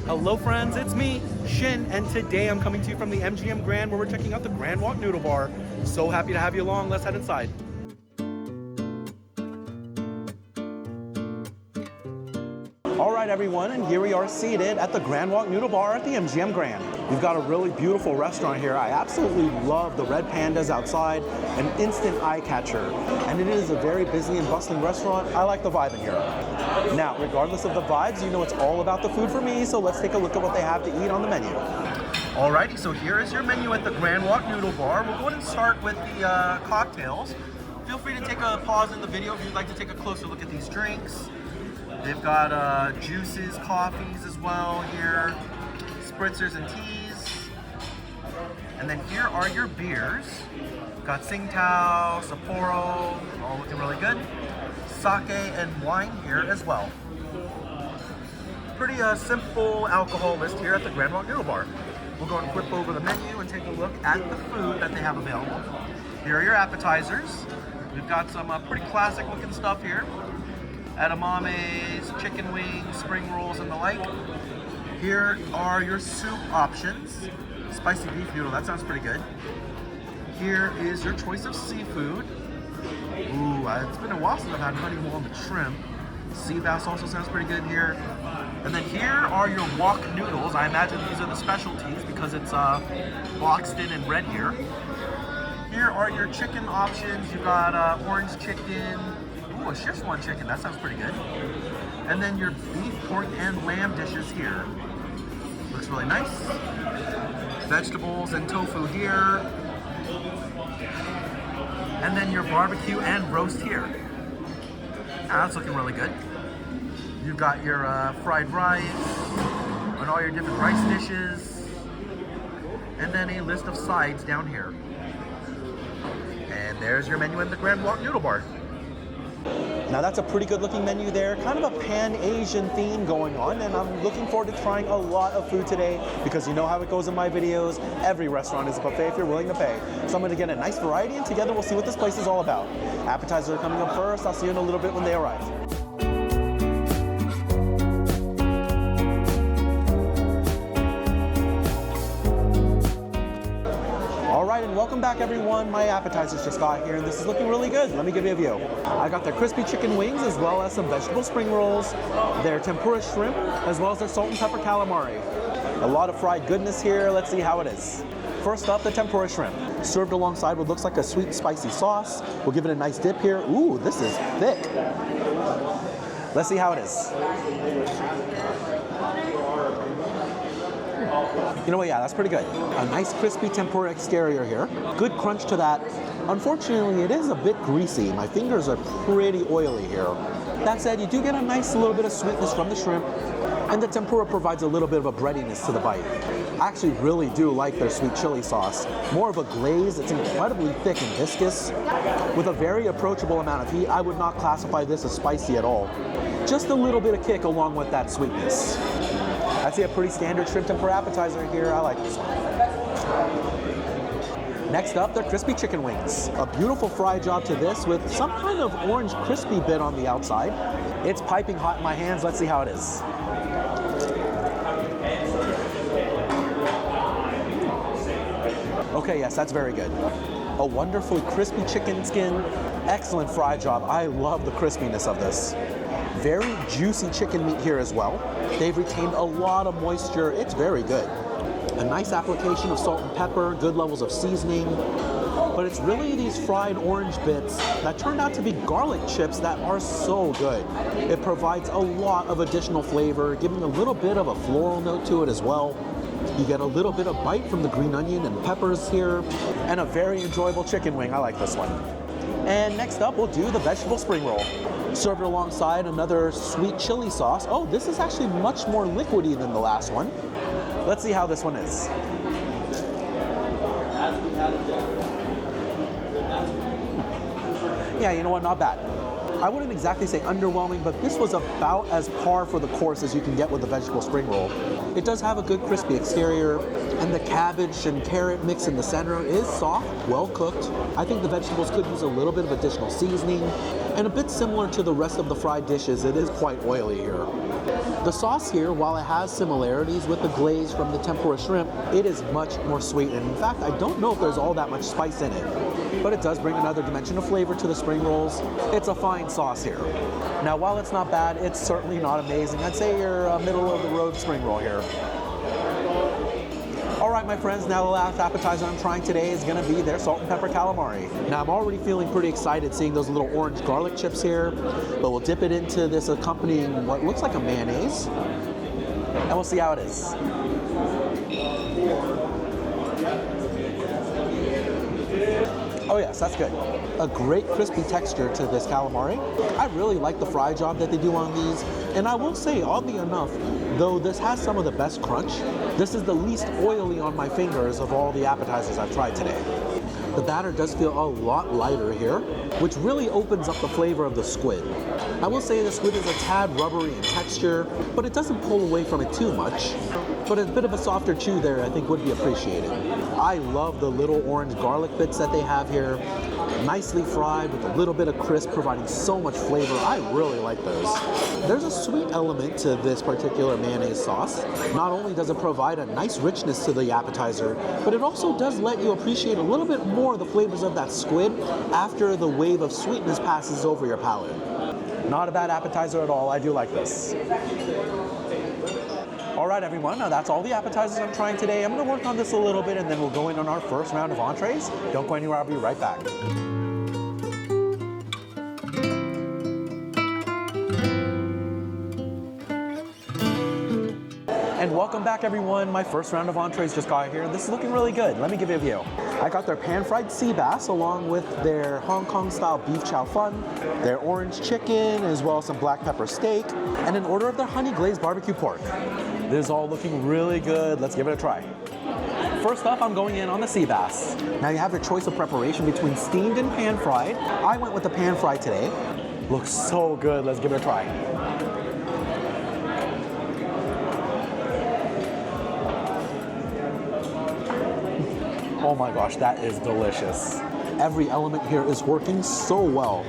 Hello friends, it's me, Shin, and today I'm coming to you from the MGM Grand where we're checking out the Grand Wok Noodle Bar. So happy to have you along, let's head inside. Alright everyone, and here we are seated at the Grand Wok Noodle Bar at the MGM Grand. We've got a really beautiful restaurant here. I absolutely love the red pandas outside, an instant eye catcher. And it is a very busy and bustling restaurant. I like the vibe in here. Now, regardless of the vibes, you know it's all about the food for me, so let's take a look at what they have to eat on the menu. Alrighty, so here is your menu at the Grand Wok Noodle Bar. We'll go ahead and start with the cocktails. Feel free to take a pause in the video if you'd like to take a closer look at these drinks. They've got juices, coffees as well here, spritzers and teas. And then here are your beers. Got Tsingtao, Sapporo, all looking really good. Sake and wine here as well. Pretty simple alcohol list here at the Grand Wok Noodle Bar. We'll go and flip over the menu and take a look at the food that they have available. Here are your appetizers. We've got some pretty classic looking stuff here. Edamames, chicken wings, spring rolls, and the like. Here are your soup options. Spicy beef noodle, that sounds pretty good. Here is your choice of seafood. Ooh, it's been a while since I've had honey roll on the shrimp. Sea bass also sounds pretty good here. And then here are your wok noodles. I imagine these are the specialties because it's boxed in red here. Here are your chicken options. You've got orange chicken. Ooh, a Szechuan chicken, that sounds pretty good. And then your beef, pork, and lamb dishes here. Looks really nice. Vegetables and tofu here. And then your barbecue and roast here. That's looking really good. You've got your fried rice and all your different rice dishes. And then a list of sides down here. And there's your menu in the Grand Wok Noodle Bar. Now that's a pretty good looking menu there, kind of a pan-Asian theme going on, and I'm looking forward to trying a lot of food today because you know how it goes in my videos, every restaurant is a buffet if you're willing to pay. So I'm going to get a nice variety and together we'll see what this place is all about. Appetizers are coming up first, I'll see you in a little bit when they arrive. Alright, and welcome back everyone. My appetizers just got here and this is looking really good. Let me give you a view. I got their crispy chicken wings as well as some vegetable spring rolls, their tempura shrimp, as well as their salt and pepper calamari. A lot of fried goodness here. Let's see how it is. First up, the tempura shrimp. Served alongside what looks like a sweet spicy sauce. We'll give it a nice dip here. Ooh, this is thick. Let's see how it is. You know what, yeah, that's pretty good. A nice crispy tempura exterior here. Good crunch to that. Unfortunately, it is a bit greasy. My fingers are pretty oily here. That said, you do get a nice little bit of sweetness from the shrimp, and the tempura provides a little bit of a breadiness to the bite. I actually really do like their sweet chili sauce. More of a glaze, it's incredibly thick and viscous. With a very approachable amount of heat, I would not classify this as spicy at all. Just a little bit of kick along with that sweetness. I see a pretty standard shrimp tempura appetizer here. I like this one. Next up, they're crispy chicken wings. A beautiful fry job to this with some kind of orange crispy bit on the outside. It's piping hot in my hands. Let's see how it is. Okay, yes, that's very good. A wonderfully crispy chicken skin. Excellent fry job. I love the crispiness of this. Very juicy chicken meat here as well. They've retained a lot of moisture. It's very good. A nice application of salt and pepper, good levels of seasoning. But it's really these fried orange bits that turned out to be garlic chips that are so good. It provides a lot of additional flavor, giving a little bit of a floral note to it as well. You get a little bit of bite from the green onion and peppers here, and a very enjoyable chicken wing. I like this one. And next up, we'll do the vegetable spring roll. Served alongside another sweet chili sauce. Oh, this is actually much more liquidy than the last one. Let's see how this one is. Yeah, you know what, not bad. I wouldn't exactly say underwhelming, but this was about as par for the course as you can get with the vegetable spring roll. It does have a good crispy exterior, and the cabbage and carrot mix in the center is soft, well cooked. I think the vegetables could use a little bit of additional seasoning, and a bit similar to the rest of the fried dishes, it is quite oily here. The sauce here, while it has similarities with the glaze from the tempura shrimp, it is much more sweet. And in fact, I don't know if there's all that much spice in it, but it does bring another dimension of flavor to the spring rolls. It's a fine sauce here. Now, while it's not bad, it's certainly not amazing. I'd say you're a middle of the road spring roll here. All right, my friends, now the last appetizer I'm trying today is gonna be their salt and pepper calamari. Now, I'm already feeling pretty excited seeing those little orange garlic chips here, but we'll dip it into this accompanying what looks like a mayonnaise, and we'll see how it is. Oh yes, that's good. A great crispy texture to this calamari. I really like the fry job that they do on these. And I will say, oddly enough, though this has some of the best crunch, this is the least oily on my fingers of all the appetizers I've tried today. The batter does feel a lot lighter here, which really opens up the flavor of the squid. I will say the squid is a tad rubbery in texture, but it doesn't pull away from it too much. But a bit of a softer chew there I think would be appreciated. I love the little orange garlic bits that they have here. Nicely fried with a little bit of crisp, providing so much flavor. I really like those. There's a sweet element to this particular mayonnaise sauce. Not only does it provide a nice richness to the appetizer, but it also does let you appreciate a little bit more the flavors of that squid after the wave of sweetness passes over your palate. Not a bad appetizer at all. I do like this. All right, everyone, now that's all the appetizers I'm trying today. I'm gonna work on this a little bit and then we'll go in on our first round of entrees. Don't go anywhere, I'll be right back. And welcome back, everyone. My first round of entrees just got here. This is looking really good. Let me give you a view. I got their pan-fried sea bass along with their Hong Kong-style beef chow fun, their orange chicken, as well as some black pepper steak, and an order of their honey glazed barbecue pork. This is all looking really good. Let's give it a try. First up, I'm going in on the sea bass. Now you have your choice of preparation between steamed and pan-fried. I went with the pan-fried today. Looks so good. Let's give it a try. Oh my gosh, that is delicious. Every element here is working so well.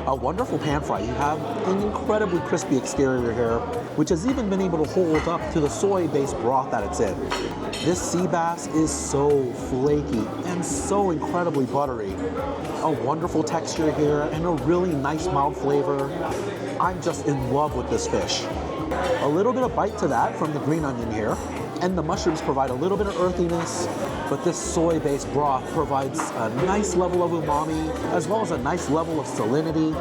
A wonderful pan fry. You have an incredibly crispy exterior here, which has even been able to hold up to the soy-based broth that it's in. This sea bass is so flaky and so incredibly buttery. A wonderful texture here and a really nice mild flavor. I'm just in love with this fish. A little bit of bite to that from the green onion here, and the mushrooms provide a little bit of earthiness, but this soy-based broth provides a nice level of umami, as well as a nice level of salinity.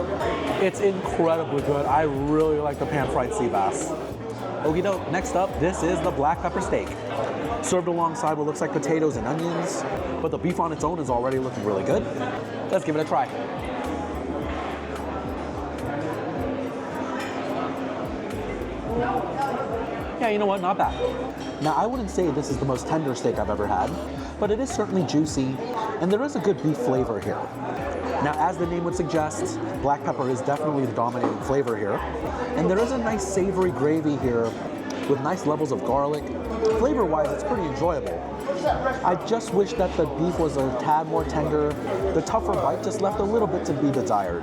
It's incredibly good. I really like the pan-fried sea bass. Okie doke, next up, this is the black pepper steak. Served alongside what looks like potatoes and onions, but the beef on its own is already looking really good. Let's give it a try. Yeah, you know what, not bad. Now, I wouldn't say this is the most tender steak I've ever had, but it is certainly juicy, and there is a good beef flavor here. Now, as the name would suggest, black pepper is definitely the dominating flavor here, and there is a nice savory gravy here with nice levels of garlic. Flavor-wise, it's pretty enjoyable. I just wish that the beef was a tad more tender. The tougher bite just left a little bit to be desired.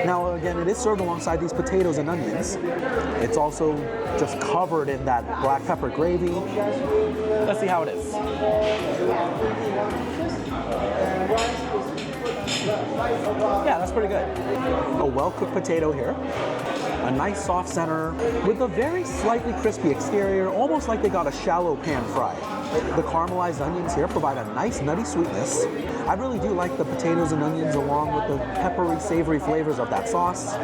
Now, again, it is served alongside these potatoes and onions. It's also just covered in that black pepper gravy. Let's see how it is. Yeah, that's pretty good. A well-cooked potato here. A nice soft center with a very slightly crispy exterior, almost like they got a shallow pan fry. The caramelized onions here provide a nice nutty sweetness. I really do like the potatoes and onions along with the peppery, savory flavors of that sauce.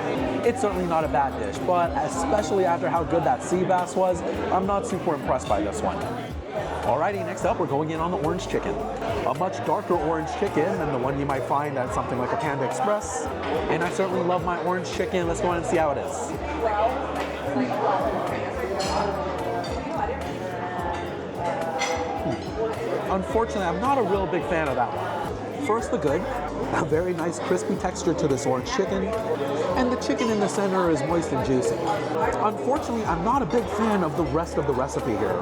It's certainly not a bad dish, but especially after how good that sea bass was, I'm not super impressed by this one. Alrighty, next up we're going in on the orange chicken. A much darker orange chicken than the one you might find at something like a Panda Express. And I certainly love my orange chicken. Let's go ahead and see how it is. Unfortunately, I'm not a real big fan of that one. First, the good. A very nice crispy texture to this orange chicken, and the chicken in the center is moist and juicy. Unfortunately, I'm not a big fan of the rest of the recipe here.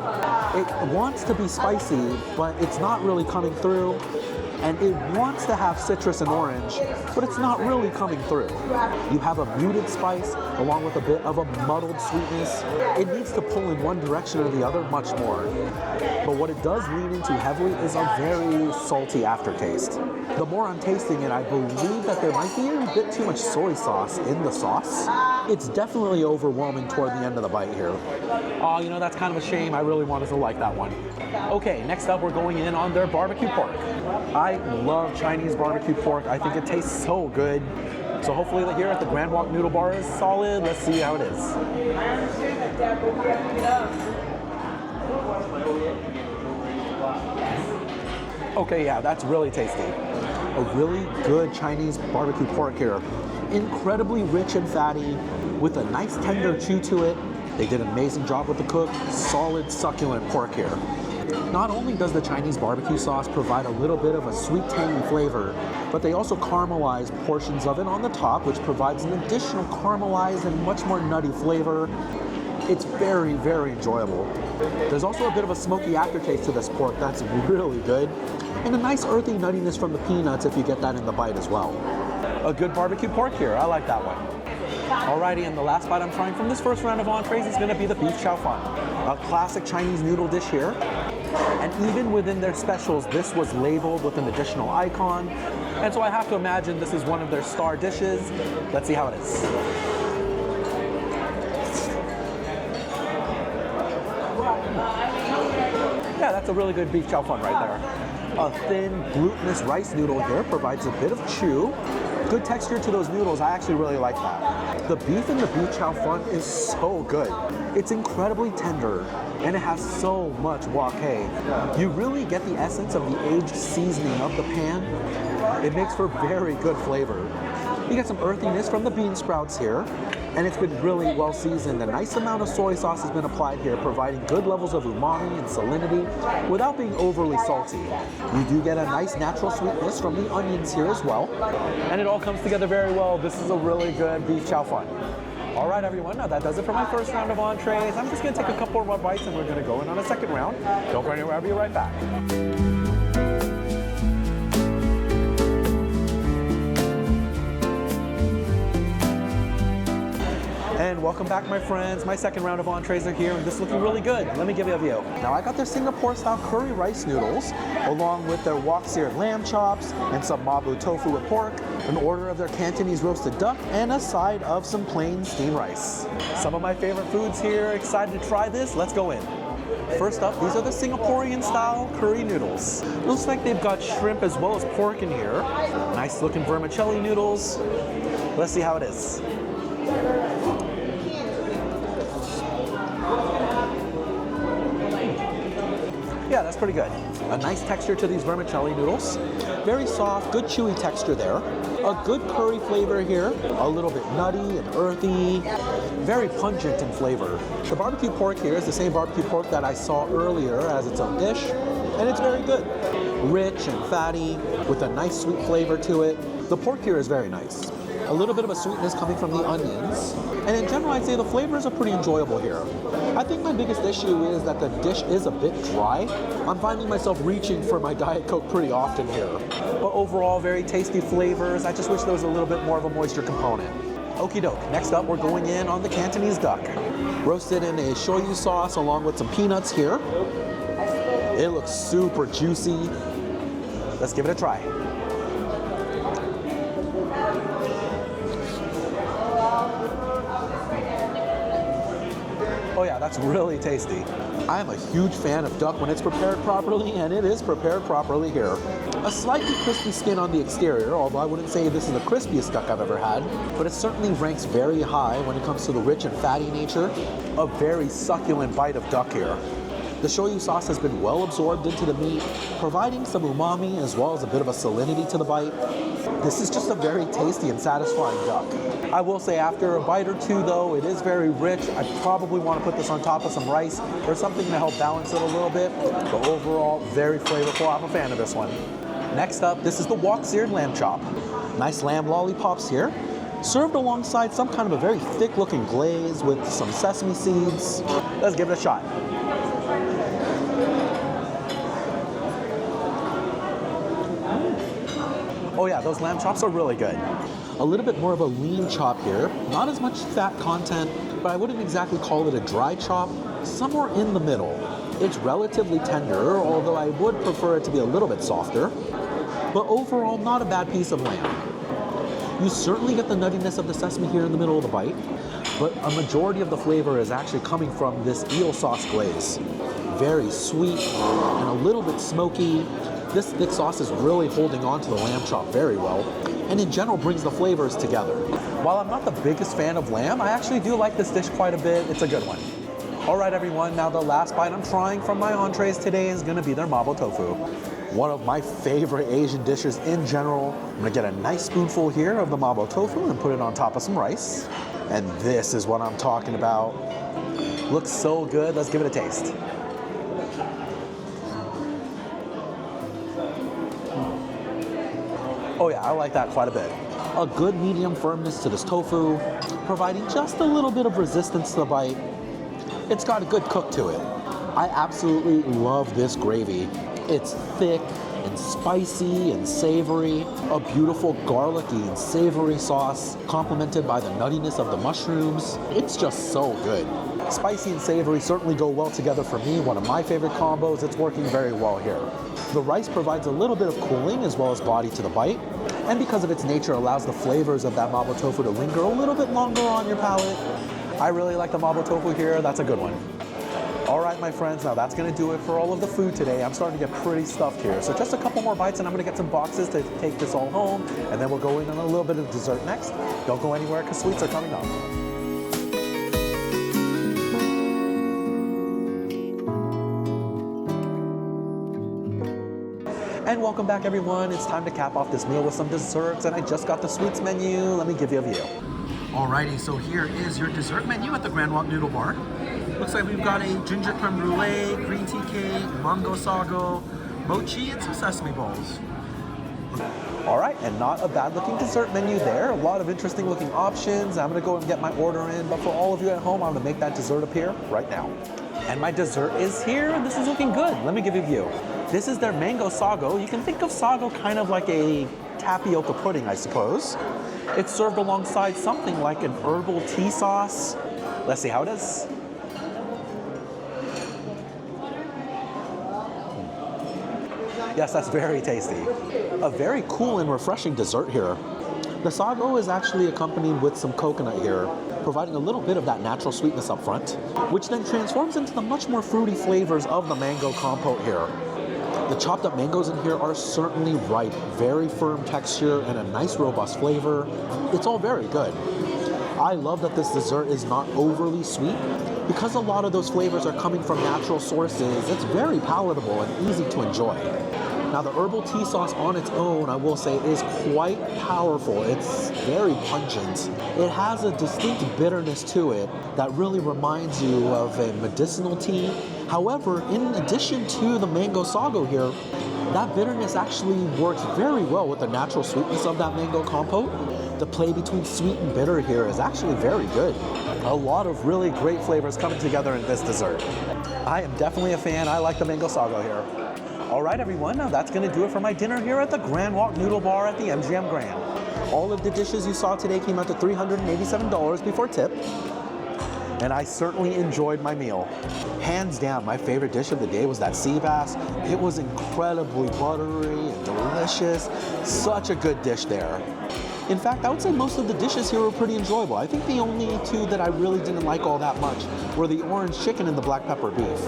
It wants to be spicy, but it's not really coming through. and it wants to have citrus and orange, but it's not really coming through. You have a muted spice along with a bit of a muddled sweetness. It needs to pull in one direction or the other much more. But what it does lean into heavily is a very salty aftertaste. The more I'm tasting it, I believe that there might be a bit too much soy sauce in the sauce. It's definitely overwhelming toward the end of the bite here. Oh, you know, that's kind of a shame. I really wanted to like that one. Okay, next up we're going in on their barbecue pork. I love Chinese barbecue pork. I think it tastes so good. So hopefully here at the Grand Wok Noodle Bar is solid. Let's see how it is. Okay, yeah, that's really tasty. A really good Chinese barbecue pork here. Incredibly rich and fatty with a nice tender chew to it. They did an amazing job with the cook. Solid, succulent pork here. Not only does the Chinese barbecue sauce provide a little bit of a sweet, tangy flavor, but they also caramelize portions of it on the top, which provides an additional caramelized and much more nutty flavor. It's very, very enjoyable. There's also a bit of a smoky aftertaste to this pork that's really good, and a nice earthy nuttiness from the peanuts if you get that in the bite as well. A good barbecue pork here, I like that one. Alrighty, and the last bite I'm trying from this first round of entrees is gonna be the beef chow fun. A classic Chinese noodle dish here. And even within their specials, this was labeled with an additional icon. And so I have to imagine this is one of their star dishes. Let's see how it is. Yeah, that's a really good beef chow fun right there. A thin, glutinous rice noodle here provides a bit of chew. Good texture to those noodles. I actually really like that. The beef in the beef chow fun is so good. It's incredibly tender, and it has so much wok hei. You really get the essence of the aged seasoning of the pan. It makes for very good flavor. You get some earthiness from the bean sprouts here, and it's been really well seasoned. A nice amount of soy sauce has been applied here, providing good levels of umami and salinity without being overly salty. You do get a nice natural sweetness from the onions here as well, and it all comes together very well. This is a really good beef chow fun. All right, everyone, now that does it for my first round of entrees. I'm just gonna take a couple more bites and we're gonna go in on a second round. Don't go anywhere, I'll be right back. And welcome back, my friends. My second round of entrees are here, and this is looking really good. Let me give you a view. Now, I got their Singapore-style curry rice noodles, along with their wok-seared lamb chops and some mabu tofu with pork, an order of their Cantonese roasted duck, and a side of some plain steamed rice. Some of my favorite foods here. Excited to try this? Let's go in. First up, these are the Singaporean-style curry noodles. Looks like they've got shrimp as well as pork in here. Nice-looking vermicelli noodles. Let's see how it is. Yeah, that's pretty good. A nice texture to these vermicelli noodles. Very soft, good chewy texture there. A good curry flavor here. A little bit nutty and earthy. Very pungent in flavor. The barbecue pork here is the same barbecue pork that I saw earlier as its own dish, and it's very good. Rich and fatty with a nice sweet flavor to it. The pork here is very nice. A little bit of a sweetness coming from the onions. And in general, I'd say the flavors are pretty enjoyable here. I think my biggest issue is that the dish is a bit dry. I'm finding myself reaching for my Diet Coke pretty often here. But overall, very tasty flavors. I just wish there was a little bit more of a moisture component. Okie doke. Next up, we're going in on the Cantonese duck. Roasted in a shoyu sauce along with some peanuts here. It looks super juicy. Let's give it a try. Oh yeah, that's really tasty. I am a huge fan of duck when it's prepared properly, and it is prepared properly here. A slightly crispy skin on the exterior, although I wouldn't say this is the crispiest duck I've ever had, but it certainly ranks very high when it comes to the rich and fatty nature. A very succulent bite of duck here. The shoyu sauce has been well absorbed into the meat, providing some umami as well as a bit of a salinity to the bite. This is just a very tasty and satisfying duck. I will say after a bite or two though, it is very rich. I probably want to put this on top of some rice or something to help balance it a little bit. But overall, very flavorful. I'm a fan of this one. Next up, this is the wok-seared lamb chop. Nice lamb lollipops here. Served alongside some kind of a very thick looking glaze with some sesame seeds. Let's give it a shot. Oh yeah, those lamb chops are really good. A little bit more of a lean chop here. Not as much fat content, but I wouldn't exactly call it a dry chop. Somewhere in the middle. It's relatively tender, although I would prefer it to be a little bit softer. But overall, not a bad piece of lamb. You certainly get the nuttiness of the sesame here in the middle of the bite, but a majority of the flavor is actually coming from this eel sauce glaze. Very sweet and a little bit smoky. This thick sauce is really holding on to the lamb chop very well, and in general brings the flavors together. While I'm not the biggest fan of lamb, I actually do like this dish quite a bit. It's a good one. All right, everyone, now the last bite I'm trying from my entrees today is gonna be their mapo tofu. One of my favorite Asian dishes in general. I'm gonna get a nice spoonful here of the mapo tofu and put it on top of some rice. And this is what I'm talking about. Looks so good, let's give it a taste. Oh yeah, I like that quite a bit. A good medium firmness to this tofu, providing just a little bit of resistance to the bite. It's got a good cook to it. I absolutely love this gravy. It's thick and spicy and savory. A beautiful garlicky and savory sauce, complemented by the nuttiness of the mushrooms. It's just so good. Spicy and savory certainly go well together for me. One of my favorite combos. It's working very well here. The rice provides a little bit of cooling as well as body to the bite, and because of its nature allows the flavors of that mapo tofu to linger a little bit longer on your palate. I really like the mapo tofu here. That's a good one. All right, my friends, now that's gonna do it for all of the food today. I'm starting to get pretty stuffed here. So just a couple more bites and I'm gonna get some boxes to take this all home, and then we'll go in on a little bit of dessert next. Don't go anywhere because sweets are coming up. And welcome back, everyone. It's time to cap off this meal with some desserts, and I just got the sweets menu. Let me give you a view. Alrighty, so here is your dessert menu at the Grand Wok Noodle Bar. Looks like we've got a ginger creme brulee, green tea cake, mango sago, mochi, and some sesame balls. All right, and not a bad looking dessert menu there. A lot of interesting looking options. I'm gonna go and get my order in, but for all of you at home, I'm gonna make that dessert appear right now. And my dessert is here, and this is looking good. Let me give you a view. This is their mango sago. You can think of sago kind of like a tapioca pudding, I suppose. It's served alongside something like an herbal tea sauce. Let's see how it is. Yes, that's very tasty. A very cool and refreshing dessert here. The sago is actually accompanied with some coconut here, providing a little bit of that natural sweetness up front, which then transforms into the much more fruity flavors of the mango compote here. The chopped up mangoes in here are certainly ripe, very firm texture and a nice robust flavor. It's all very good. I love that this dessert is not overly sweet. Because a lot of those flavors are coming from natural sources, it's very palatable and easy to enjoy. Now the herbal tea sauce on its own, I will say, is quite powerful. It's very pungent. It has a distinct bitterness to it that really reminds you of a medicinal tea. However, in addition to the mango sago here, that bitterness actually works very well with the natural sweetness of that mango compote. The play between sweet and bitter here is actually very good. A lot of really great flavors coming together in this dessert. I am definitely a fan. I like the mango sago here. All right, everyone, now that's gonna do it for my dinner here at the Grand Wok Noodle Bar at the MGM Grand. All of the dishes you saw today came out to $387 before tip, and I certainly enjoyed my meal. Hands down, my favorite dish of the day was that sea bass. It was incredibly buttery and delicious. Such a good dish there. In fact, I would say most of the dishes here were pretty enjoyable. I think the only two that I really didn't like all that much were the orange chicken and the black pepper beef.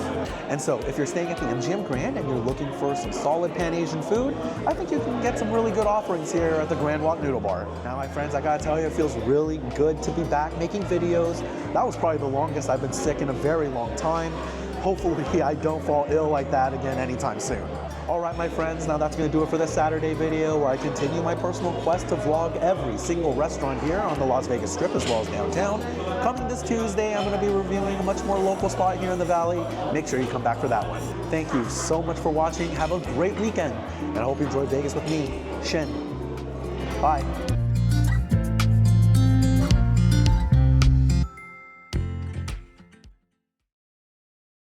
And so, if you're staying at the MGM Grand and you're looking for some solid Pan-Asian food, I think you can get some really good offerings here at the Grand Wok Noodle Bar. Now, my friends, I gotta tell you, it feels really good to be back making videos. That was probably the longest I've been sick in a very long time. Hopefully, I don't fall ill like that again anytime soon. All right, my friends, now that's gonna do it for this Saturday video where I continue my personal quest to vlog every single restaurant here on the Las Vegas Strip as well as downtown. Coming this Tuesday, I'm gonna be reviewing a much more local spot here in the Valley. Make sure you come back for that one. Thank you so much for watching. Have a great weekend, and I hope you enjoyed Vegas with me, Shin. Bye.